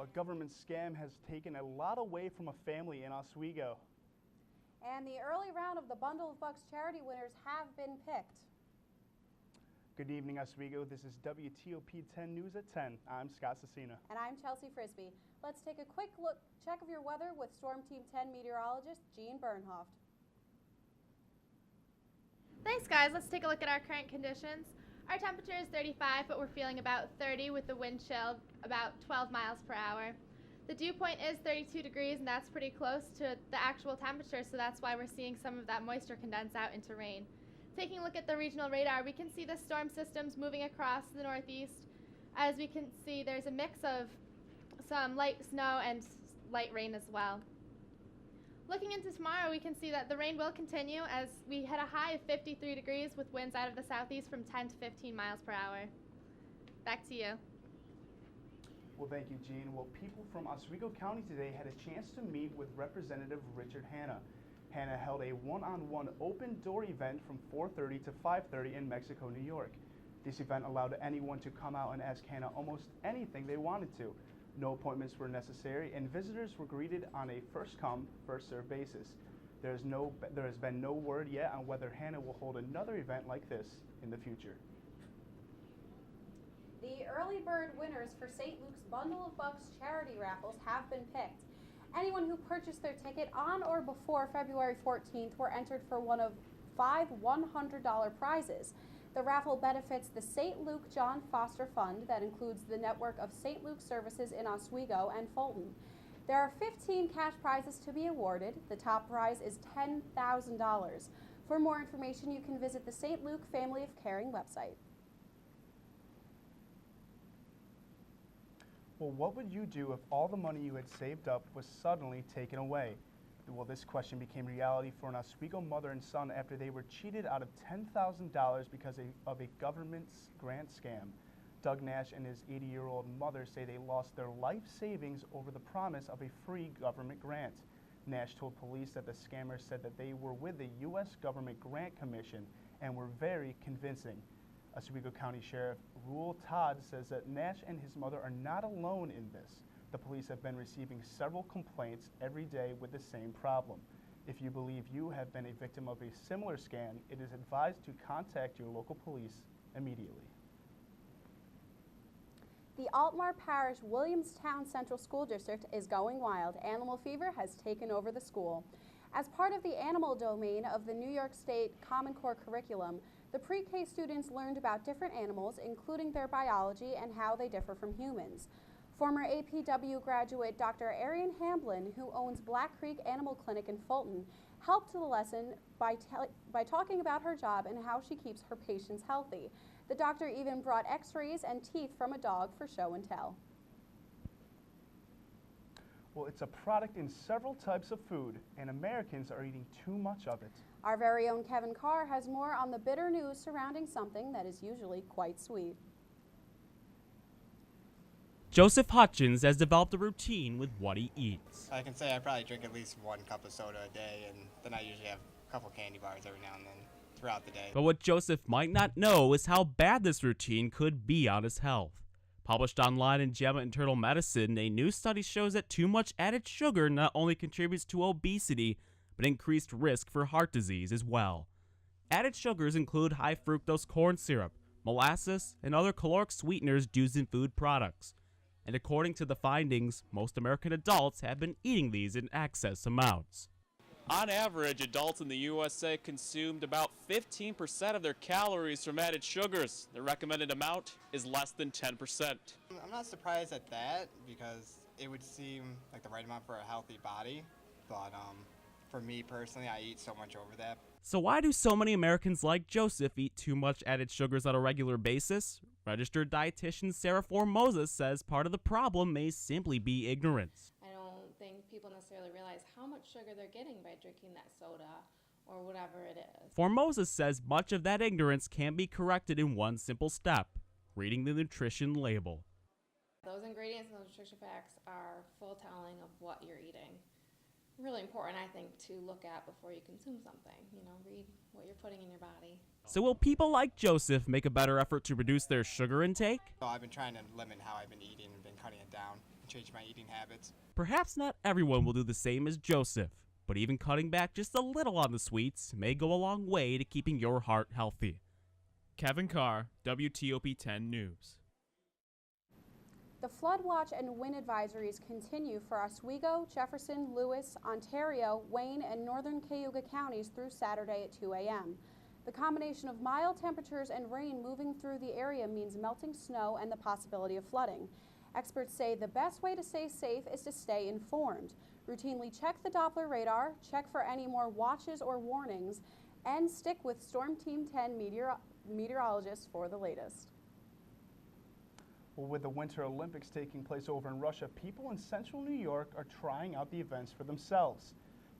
A government scam has taken a lot away from a family in Oswego. And the early round of the Bundle of Bucks charity winners have been picked. Good evening, Oswego. This is WTOP 10 News at 10. I'm Scott Cecina. And I'm Chelsea Frisbee. Let's take a quick check of your weather with Storm Team 10 meteorologist Jean Bernhoft. Thanks, guys. Let's take a look at our current conditions. Our temperature is 35, but we're feeling about 30 with the wind chill about 12 miles per hour. The dew point is 32 degrees, and that's pretty close to the actual temperature, so that's why we're seeing some of that moisture condense out into rain. Taking a look at the regional radar, we can see the storm systems moving across the northeast. As we can see, there's a mix of some light snow and light rain as well. Looking into tomorrow, we can see that the rain will continue as we hit a high of 53 degrees with winds out of the southeast from 10 to 15 miles per hour. Back to you. Well, thank you, Jean. Well, people from Oswego County today had a chance to meet with Representative Richard Hanna. Hanna held a one-on-one open-door event from 4:30 to 5:30 in Mexico, New York. This event allowed anyone to come out and ask Hanna almost anything they wanted to. No appointments were necessary, and visitors were greeted on a first-come, first-served basis. There has been no word yet on whether Hanna will hold another event like this in the future. The early bird winners for St. Luke's Bundle of Bucks charity raffles have been picked. Anyone who purchased their ticket on or before February 14th were entered for one of 5 $100 prizes. The raffle benefits the St. Luke John Foster Fund that includes the network of St. Luke services in Oswego and Fulton. There are 15 cash prizes to be awarded. The top prize is $10,000. For more information, you can visit the St. Luke Family of Caring website. Well, what would you do if all the money you had saved up was suddenly taken away? Well, this question became reality for an Oswego mother and son after they were cheated out of $10,000 because of a government grant scam. Doug Nash and his 80-year-old mother say they lost their life savings over the promise of a free government grant. Nash told police that the scammers said that they were with the U.S. Government Grant Commission and were very convincing. Oswego County Sheriff Rule Todd says that Nash and his mother are not alone in this. The police have been receiving several complaints every day with the same problem. If you believe you have been a victim of a similar scam, it is advised to contact your local police immediately. The Altmar Parish Williamstown Central School District is going wild. Animal fever has taken over the school. As part of the animal domain of the New York State Common Core curriculum, the pre-K students learned about different animals, including their biology and how they differ from humans. Former APW graduate Dr. Arian Hamblin, who owns Black Creek Animal Clinic in Fulton, helped the lesson by talking about her job and how she keeps her patients healthy. The doctor even brought x-rays and teeth from a dog for show and tell. Well, it's a product in several types of food, and Americans are eating too much of it. Our very own Kevin Carr has more on the bitter news surrounding something that is usually quite sweet. Joseph Hutchins has developed a routine with what he eats. I can say I probably drink at least 1 cup of soda a day, and then I usually have a couple candy bars every now and then throughout the day. But what Joseph might not know is how bad this routine could be on his health. Published online in JAMA Internal Medicine, a new study shows that too much added sugar not only contributes to obesity, but increased risk for heart disease as well. Added sugars include high fructose corn syrup, molasses, and other caloric sweeteners used in food products. And according to the findings, most American adults have been eating these in excess amounts. On average, adults in the USA consumed about 15% of their calories from added sugars. The recommended amount is less than 10%. I'm not surprised at that because it would seem like the right amount for a healthy body, but for me personally, I eat so much over that. So why do so many Americans like Joseph eat too much added sugars on a regular basis? Registered dietitian Sarah Formosa says part of the problem may simply be ignorance. I don't think people necessarily realize how much sugar they're getting by drinking that soda or whatever it is. Formosa says much of that ignorance can be corrected in one simple step: reading the nutrition label. Those ingredients and those nutrition facts are full telling of what you're eating. Really important, I think, to look at before you consume something. Read what you're putting in your body. So will people like Joseph make a better effort to reduce their sugar intake? So I've been trying to limit how I've been eating and been cutting it down. change my eating habits. Perhaps not everyone will do the same as Joseph, but even cutting back just a little on the sweets may go a long way to keeping your heart healthy. Kevin Carr, WTOP 10 News. The flood watch and wind advisories continue for Oswego, Jefferson, Lewis, Ontario, Wayne, and northern Cayuga counties through Saturday at 2 a.m. The combination of mild temperatures and rain moving through the area means melting snow and the possibility of flooding. Experts say the best way to stay safe is to stay informed. Routinely check the Doppler radar, check for any more watches or warnings, and stick with Storm Team 10 meteorologists for the latest. Well, with the Winter Olympics taking place over in Russia, people in central New York are trying out the events for themselves.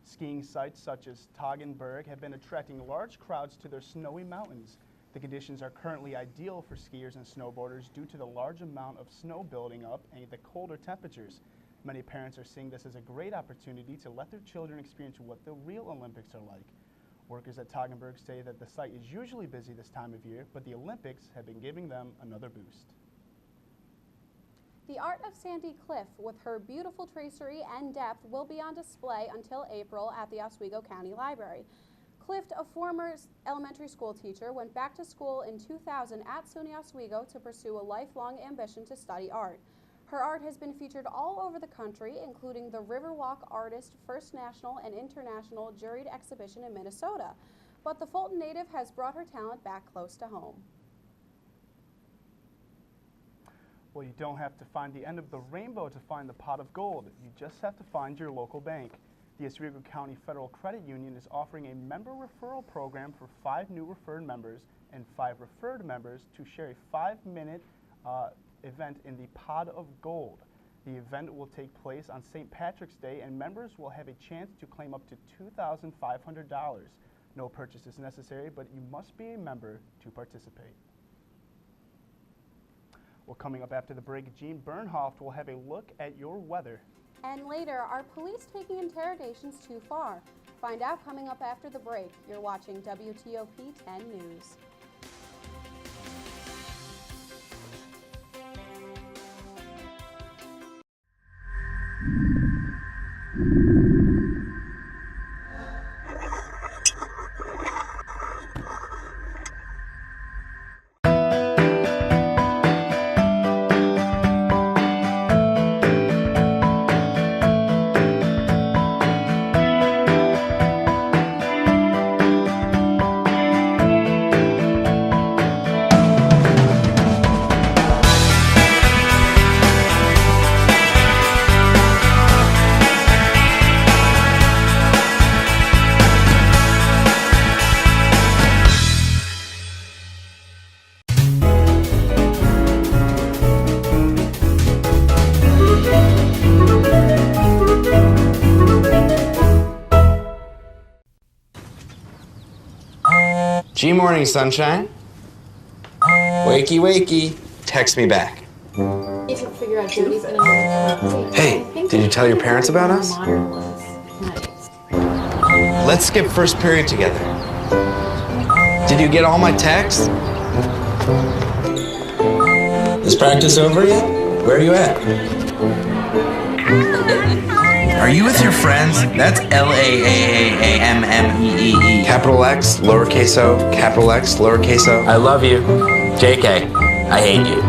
Skiing sites such as Toggenburg have been attracting large crowds to their snowy mountains. The conditions are currently ideal for skiers and snowboarders due to the large amount of snow building up and the colder temperatures. Many parents are seeing this as a great opportunity to let their children experience what the real Olympics are like. Workers at Toggenburg say that the site is usually busy this time of year, but the Olympics have been giving them another boost. The art of Sandy Cliff, with her beautiful tracery and depth, will be on display until April at the Oswego County Library. Clift, a former elementary school teacher, went back to school in 2000 at SUNY Oswego to pursue a lifelong ambition to study art. Her art has been featured all over the country, including the Riverwalk Artist First National and International Juried Exhibition in Minnesota. But the Fulton native has brought her talent back close to home. Well, you don't have to find the end of the rainbow to find the pot of gold. You just have to find your local bank. The Oswego County Federal Credit Union is offering a member referral program for 5 new referred members and 5 referred members to share a 5-minute event in the Pot of Gold. The event will take place on St. Patrick's Day, and members will have a chance to claim up to $2,500. No purchase is necessary, but you must be a member to participate. Well, coming up after the break, Gene Bernhoft will have a look at your weather. And later, are police taking interrogations too far? Find out coming up after the break. You're watching WTOP 10 News. G-Morning, sunshine. Wakey, wakey. Text me back. You can figure out Jody's gonna Hey, did you tell your parents about us? Let's skip first period together. Did you get all my texts? Is practice over yet? Where are you at? Are you with your friends? That's L-A-A-A-M-M-E-E-E. Capital X, lowercase o, capital X, lowercase o. I love you. JK. I hate you.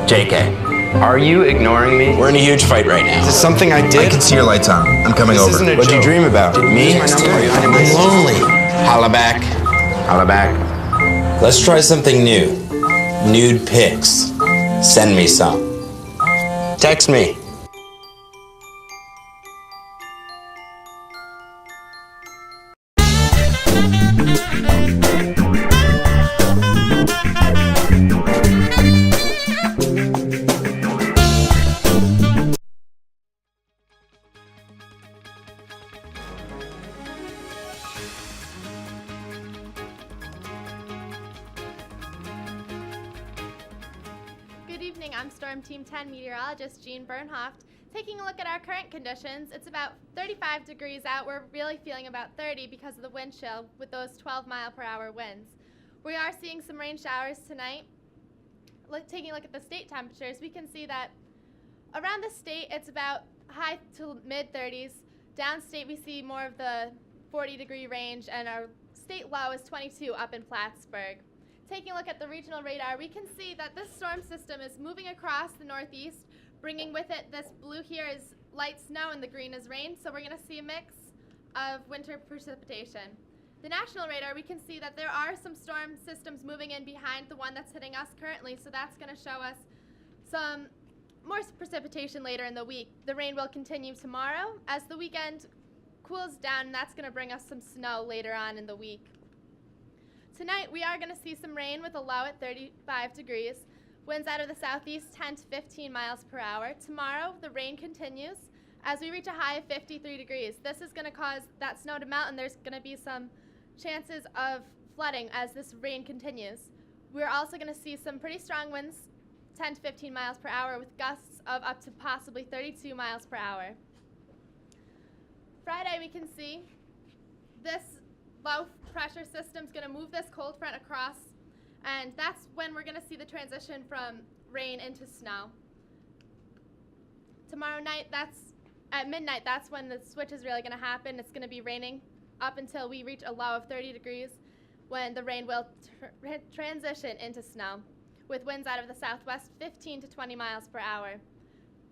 JK. Are you ignoring me? We're in a huge fight right now. Is this something I did? I can see your lights on. I'm coming over. This isn't a joke. What'd you dream about? Me? I'm lonely. Holla back. Holla back. Let's try something new. Nude pics. Send me some. Text me. Good evening, I'm Storm Team 10 meteorologist Gene Bernhoft. Taking a look at our current conditions, it's about 35 degrees out. We're really feeling about 30 because of the wind chill with those 12-mile-per-hour winds. We are seeing some rain showers tonight. Taking a look at the state temperatures, we can see that Around the state, it's about high to mid 30s. Downstate, we see more of the 40-degree range, and our state low is 22 up in Plattsburgh. Taking a look at the regional radar, we can see that this storm system is moving across the northeast, bringing with it this blue here is light snow and the green is rain, so we're going to see a mix of winter precipitation. The national radar, we can see that there are some storm systems moving in behind the one that's hitting us currently, so that's going to show us some more precipitation later in the week. The rain will continue tomorrow as the weekend cools down, and that's going to bring us some snow later on in the week. Tonight, we are going to see some rain with a low at 35 degrees. Winds out of the southeast 10 to 15 miles per hour. Tomorrow, the rain continues as we reach a high of 53 degrees. This is going to cause that snow to melt, and there's going to be some chances of flooding as this rain continues. We're also going to see some pretty strong winds, 10 to 15 miles per hour, with gusts of up to possibly 32 miles per hour. Friday, we can see this low pressure system is going to move this cold front across, and that's when we're going to see the transition from rain into snow. Tomorrow night, at midnight, that's when the switch is really going to happen. It's going to be raining up until we reach a low of 30 degrees, when the rain will transition into snow, with winds out of the southwest 15 to 20 miles per hour.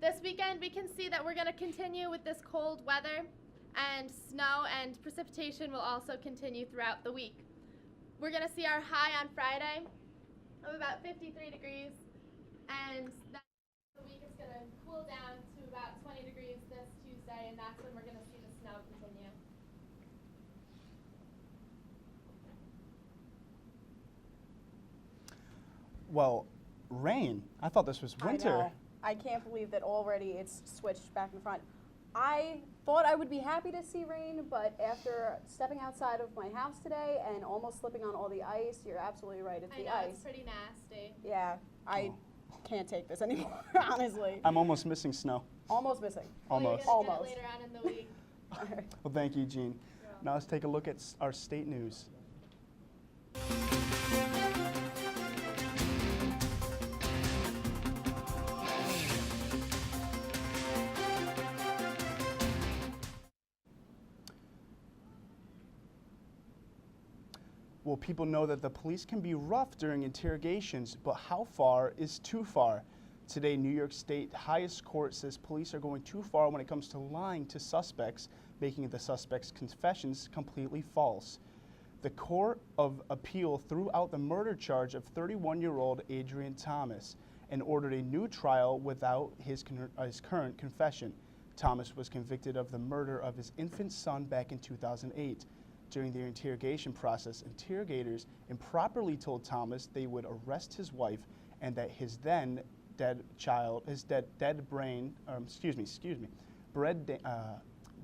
This weekend, we can see that we're going to continue with this cold weather, and snow and precipitation will also continue throughout the week. We're going to see our high on Friday of about 53 degrees, and then the week is going to cool down to about 20 degrees this Tuesday, and that's when we're going to see the snow continue. Well, rain. I thought this was winter. I know. I can't believe that already it's switched back in front. I thought I would be happy to see rain, but after stepping outside of my house today and almost slipping on all the ice, you're absolutely right, it's I the know, ice. it's pretty nasty. Yeah, I can't take this anymore, honestly. I'm almost missing snow. Almost missing. Almost. Well, you're gonna Almost. get it later on in the week. All right. Well, thank you, Jean. Now let's take a look at our state news. Well, people know that the police can be rough during interrogations, but how far is too far? Today, New York State highest court says police are going too far when it comes to lying to suspects, making the suspects' confessions completely false. The Court of Appeal threw out the murder charge of 31-year-old Adrian Thomas and ordered a new trial without his current confession. Thomas was convicted of the murder of his infant son back in 2008. During their interrogation process, interrogators improperly told Thomas they would arrest his wife and that his then dead child,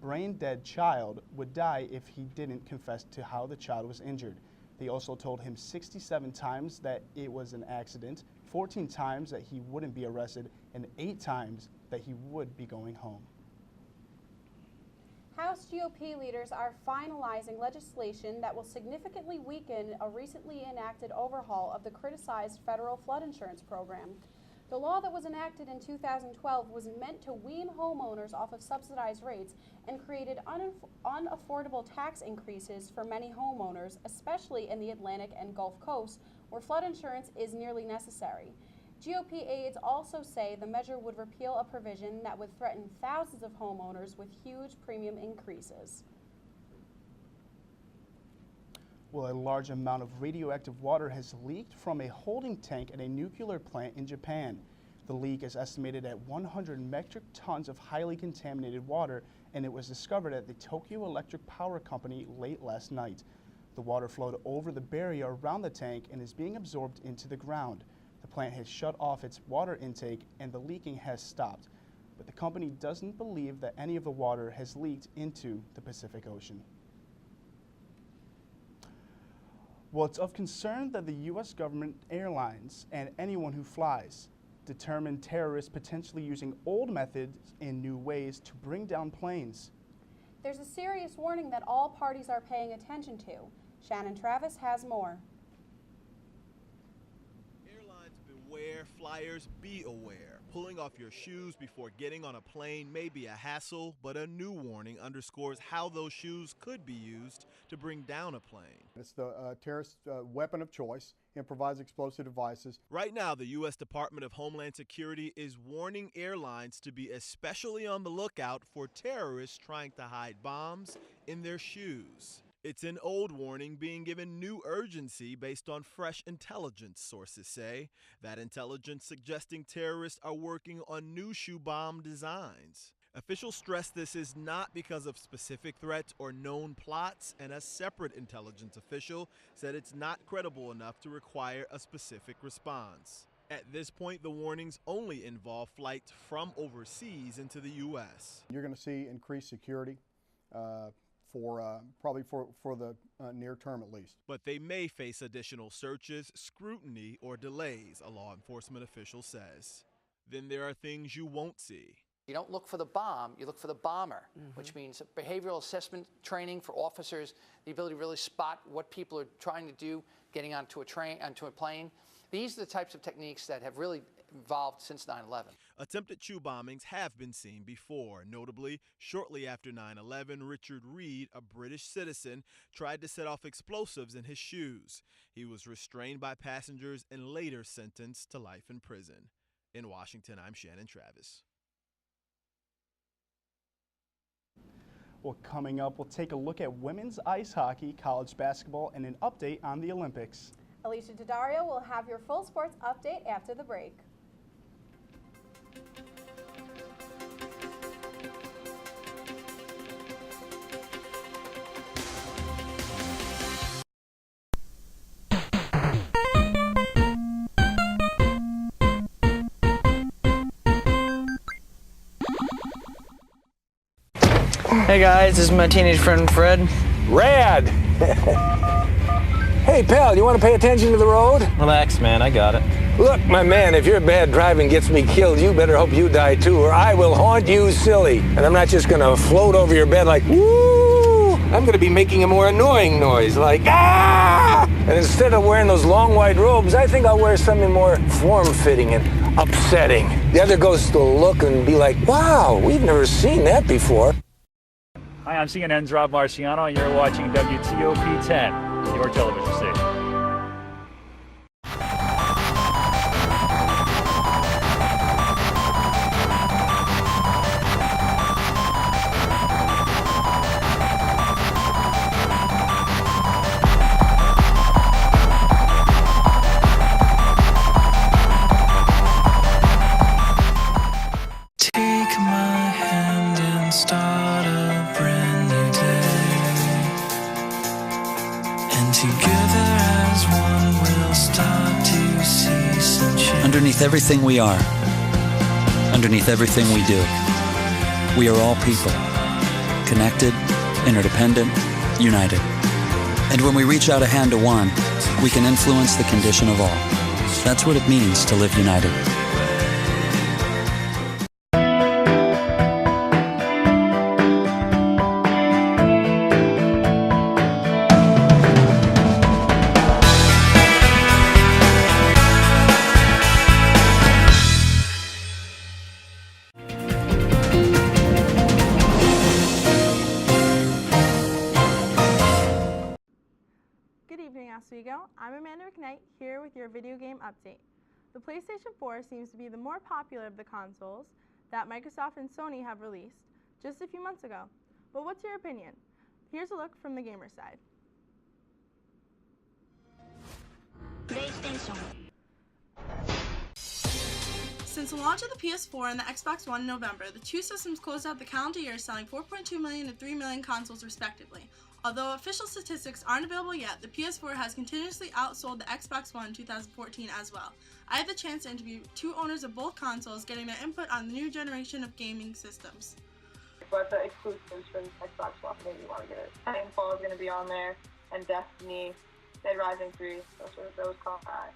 brain dead child would die if he didn't confess to how the child was injured. They also told him 67 times that it was an accident, 14 times that he wouldn't be arrested, and 8 times that he would be going home. House GOP leaders are finalizing legislation that will significantly weaken a recently enacted overhaul of the criticized federal flood insurance program. The law that was enacted in 2012 was meant to wean homeowners off of subsidized rates and created unaffordable tax increases for many homeowners, especially in the Atlantic and Gulf Coast, where flood insurance is nearly necessary. GOP aides also say the measure would repeal a provision that would threaten thousands of homeowners with huge premium increases. Well, a large amount of radioactive water has leaked from a holding tank at a nuclear plant in Japan. The leak is estimated at 100 metric tons of highly contaminated water, and it was discovered at the Tokyo Electric Power Company late last night. The water flowed over the barrier around the tank and is being absorbed into the ground. The plant has shut off its water intake and the leaking has stopped, but the company doesn't believe that any of the water has leaked into the Pacific Ocean. Well, it's of concern that the U.S. government, airlines, and anyone who flies determine terrorists potentially using old methods in new ways to bring down planes. There's a serious warning that all parties are paying attention to. Shannon Travis has more. Airlines beware, flyers be aware. Pulling off your shoes before getting on a plane may be a hassle, but a new warning underscores how those shoes could be used to bring down a plane. It's the terrorist weapon of choice. It provides explosive devices. Right now, the U.S. Department of Homeland Security is warning airlines to be especially on the lookout for terrorists trying to hide bombs in their shoes. It's an old warning being given new urgency based on fresh intelligence, sources say. That intelligence suggesting terrorists are working on new shoe bomb designs. Officials stress this is not because of specific threats or known plots, and a separate intelligence official said it's not credible enough to require a specific response. At this point, the warnings only involve flights from overseas into the U.S. You're going to see increased security probably for the near term at least. But they may face additional searches, scrutiny, or delays, a law enforcement official says. Then there are things you won't see. You don't look for the bomb, you look for the bomber, which means behavioral assessment training for officers, the ability to really spot what people are trying to do, getting onto a plane. These are the types of techniques that have really evolved since 9/11. Attempted shoe bombings have been seen before. Notably, shortly after 9/11, Richard Reed, a British citizen, tried to set off explosives in his shoes. He was restrained by passengers and later sentenced to life in prison. In Washington, I'm Shannon Travis. Well, coming up, we'll take a look at women's ice hockey, college basketball, and an update on the Olympics. Alicia Daddario will have your full sports update after the break. Hey guys, this is my teenage friend Fred. Rad! Hey pal, you want to pay attention to the road? Relax, man, I got it. Look, my man, if your bad driving gets me killed, you better hope you die too, or I will haunt you silly. And I'm not just gonna float over your bed like, woo! I'm gonna be making a more annoying noise, like, ah! And instead of wearing those long white robes, I think I'll wear something more form-fitting and upsetting. The other ghosts will look and be like, wow, we've never seen that before. Hi, I'm CNN's Rob Marciano, and you're watching WTOP 10, your television station. Take my hand and start a brand new day. And together as one we'll start to see some change. Underneath everything we are, underneath everything we do, we are all people. Connected, interdependent, united. And when we reach out a hand to one, we can influence the condition of all. That's what it means to live united. Good evening, Oswego. I'm Amanda McKnight here with your video game update. The PlayStation 4 seems to be the more popular of the consoles that Microsoft and Sony have released just a few months ago. But what's your opinion? Here's a look from the gamer side. PlayStation. Since the launch of the PS4 and the Xbox One in November, the two systems closed out the calendar year selling 4.2 million and 3 million consoles respectively. Although official statistics aren't available yet, the PS4 has continuously outsold the Xbox One in 2014 as well. I had the chance to interview two owners of both consoles, getting their input on the new generation of gaming systems. But the exclusives for Xbox One made me want to get it. Titanfall is going to be on there, and Destiny, Dead Rising 3, those caught my eye.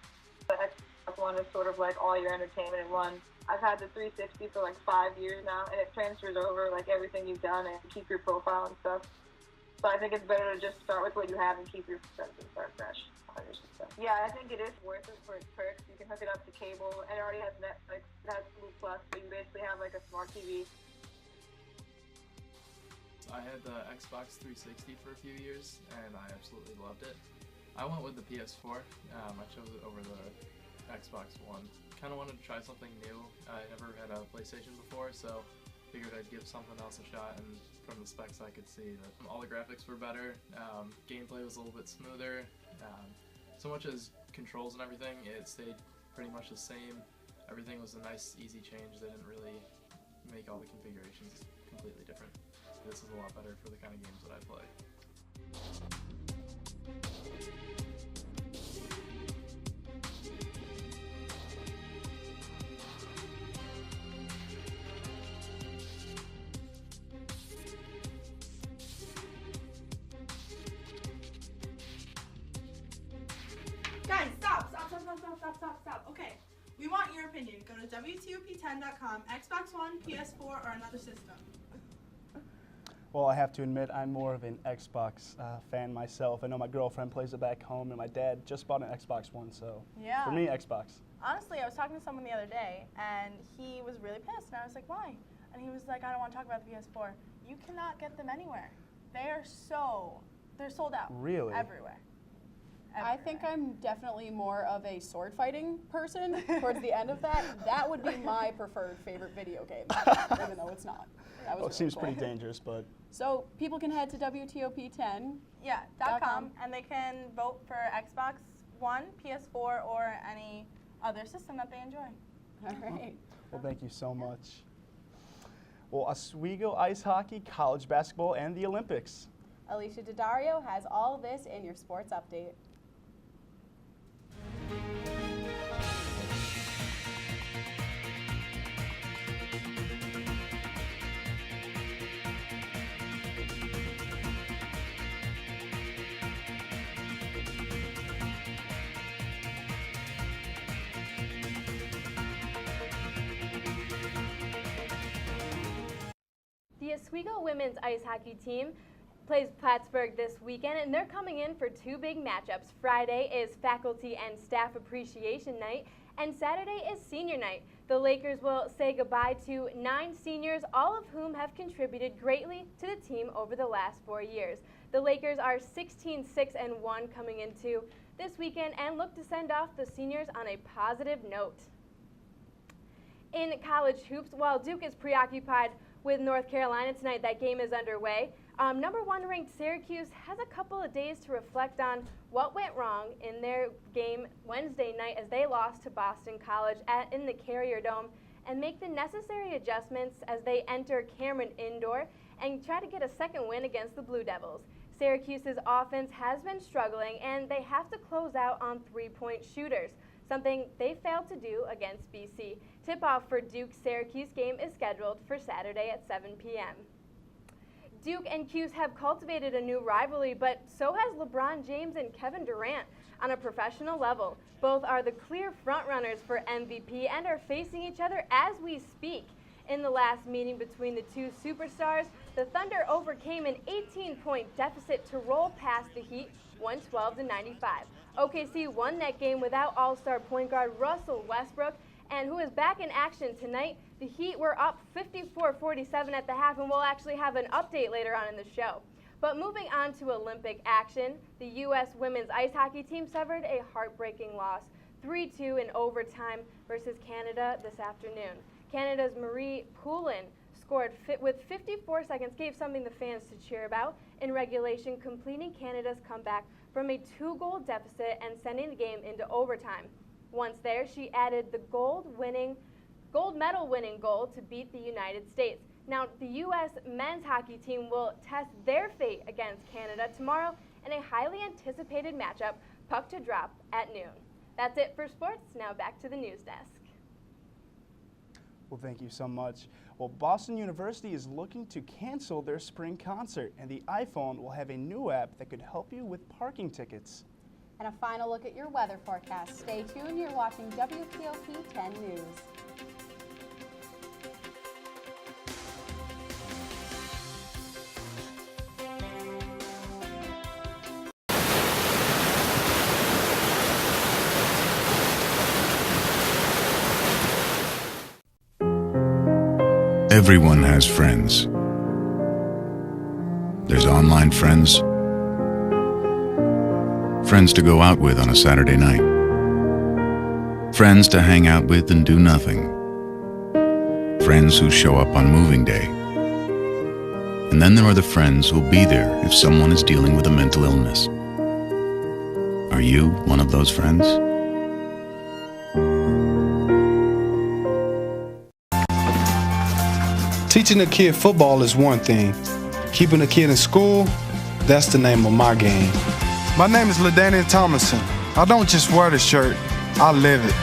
The Xbox One is sort of like all your entertainment in one. I've had the 360 for like 5 years now, and it transfers over like everything you've done and keep your profile and stuff. So I think it's better to just start with what you have and keep your systems and start fresh on your system. Yeah, I think it is worth it for its perks. You can hook it up to cable, and it already has Netflix. It has Hulu Plus, so you basically have like a smart TV. I had the Xbox 360 for a few years, and I absolutely loved it. I went with the PS4. I chose it over the Xbox One. Kind of wanted to try something new. I never had a PlayStation before, so figured I'd give something else a shot, and from the specs I could see that all the graphics were better, gameplay was a little bit smoother, so much as controls and everything, it stayed pretty much the same. Everything was a nice, easy change. They didn't really make all the configurations completely different. This is a lot better for the kind of games that I play. Guys, stop. Okay, we want your opinion. Go to WTOP10.com, Xbox One, PS4, or another system. Well, I have to admit, I'm more of an Xbox fan myself. I know my girlfriend plays it back home, and my dad just bought an Xbox One, so Yeah. for me, Xbox. Honestly, I was talking to someone the other day, and he was really pissed, and I was like, why? And he was like, I don't want to talk about the PS4. You cannot get them anywhere. They're sold out. Really? Everywhere. I think I'm definitely more of a sword fighting person towards the end of that. That would be my preferred favorite video game, even though it's not. That was Well, it really seems cool. pretty dangerous, but So people can head to WTOP10. Yeah, .com, and they can vote for Xbox One, PS4, or any other system that they enjoy. All right. well, thank you so much. Well, Oswego ice hockey, college basketball, and the Olympics. Alicia Daddario has all of this in your sports update. The Oswego women's ice hockey team plays Plattsburgh this weekend, and they're coming in for two big matchups. Friday is Faculty and Staff Appreciation Night, and Saturday is Senior Night. The Lakers will say goodbye to 9 seniors, all of whom have contributed greatly to the team over the last 4 years. The Lakers are 16-6-1 coming into this weekend and look to send off the seniors on a positive note. In college hoops, while Duke is preoccupied with North Carolina tonight, that game is underway. Number 1 ranked Syracuse has a couple of days to reflect on what went wrong in their game Wednesday night as they lost to Boston College in the Carrier Dome, and make the necessary adjustments as they enter Cameron Indoor and try to get a second win against the Blue Devils. Syracuse's offense has been struggling, and they have to close out on 3-point shooters, something they failed to do against BC. Tip-off for Duke-Syracuse game is scheduled for Saturday at 7 p.m. Duke and Cuse have cultivated a new rivalry, but so has LeBron James and Kevin Durant on a professional level. Both are the clear frontrunners for MVP and are facing each other as we speak. In the last meeting between the two superstars, the Thunder overcame an 18-point deficit to roll past the Heat 112-95. OKC won that game without all-star point guard Russell Westbrook, and who is back in action tonight. The Heat were up 54-47 at the half, and we'll actually have an update later on in the show. But moving on to Olympic action, the U.S. women's ice hockey team suffered a heartbreaking loss, 3-2 in overtime versus Canada this afternoon. Canada's Marie Poulin scored with 54 seconds, gave something the fans to cheer about in regulation, completing Canada's comeback from a 2-goal deficit and sending the game into overtime. Once there, she added the gold medal winning goal to beat the United States. Now, the U.S. men's hockey team will test their fate against Canada tomorrow in a highly anticipated matchup, puck to drop at noon. That's it for sports. Now back to the news desk. Well, thank you so much. Well, Boston University is looking to cancel their spring concert, and the iPhone will have a new app that could help you with parking tickets. And a final look at your weather forecast. Stay tuned. You're watching WTOP 10 News. Everyone has friends. There's online friends, friends to go out with on a Saturday night, friends to hang out with and do nothing, friends who show up on moving day. And then there are the friends who'll be there if someone is dealing with a mental illness. Are you one of those friends? Teaching a kid football is one thing. Keeping a kid in school, that's the name of my game. My name is LaDainian Thomason. I don't just wear the shirt, I live it.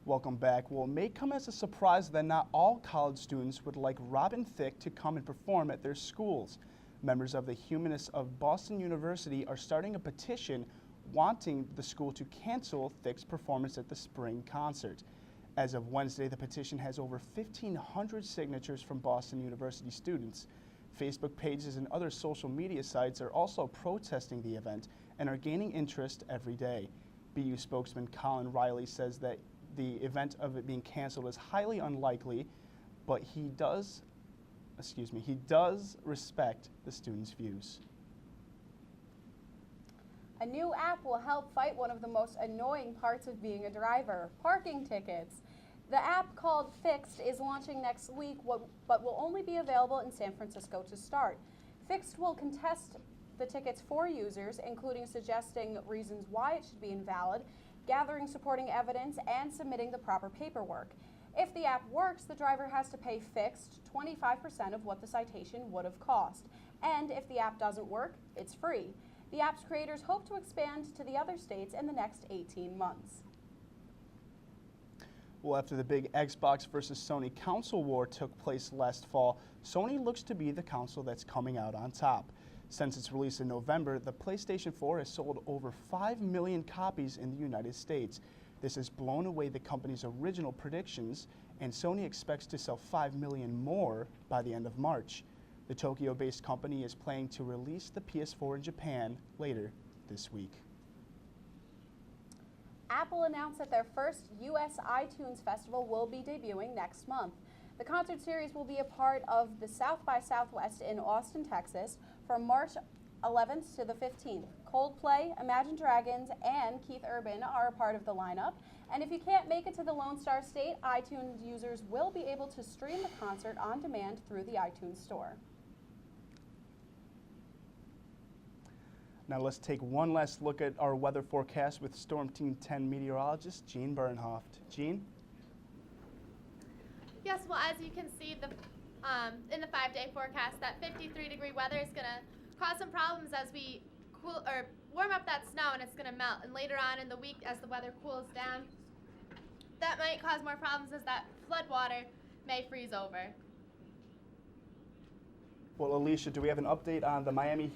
Welcome back. Well, it may come as a surprise that not all college students would like Robin Thicke to come and perform at their schools. Members of the Humanists of Boston University are starting a petition wanting the school to cancel Thicke's performance at the spring concert. As of Wednesday, the petition has over 1,500 signatures from Boston University students. Facebook pages and other social media sites are also protesting the event and are gaining interest every day. BU spokesman Colin Riley says that the event of it being canceled is highly unlikely, but he does respect the students' views. A new app will help fight one of the most annoying parts of being a driver, parking tickets. The app called Fixed is launching next week, but will only be available in San Francisco to start. Fixed will contest the tickets for users, including suggesting reasons why it should be invalid, gathering supporting evidence, and submitting the proper paperwork. If the app works, the driver has to pay Fixed 25% of what the citation would have cost. And if the app doesn't work, it's free. The app's creators hope to expand to the other states in the next 18 months. Well, after the big Xbox versus Sony console war took place last fall, Sony looks to be the console that's coming out on top. Since its release in November, the PlayStation 4 has sold over 5 million copies in the United States. This has blown away the company's original predictions, and Sony expects to sell 5 million more by the end of March. The Tokyo-based company is planning to release the PS4 in Japan later this week. Apple announced that their first U.S. iTunes Festival will be debuting next month. The concert series will be a part of the South by Southwest in Austin, Texas, from March 11th to the 15th. Coldplay, Imagine Dragons, and Keith Urban are a part of the lineup. And if you can't make it to the Lone Star State, iTunes users will be able to stream the concert on demand through the iTunes Store. Now let's take one last look at our weather forecast with Storm Team 10 meteorologist Jean Bernhoft. Jean? Yes, well, as you can see in the 5-day forecast, that 53-degree weather is going to cause some problems as we warm up that snow, and it's going to melt. And later on in the week, as the weather cools down, that might cause more problems as that flood water may freeze over. Well, Alicia, do we have an update on the Miami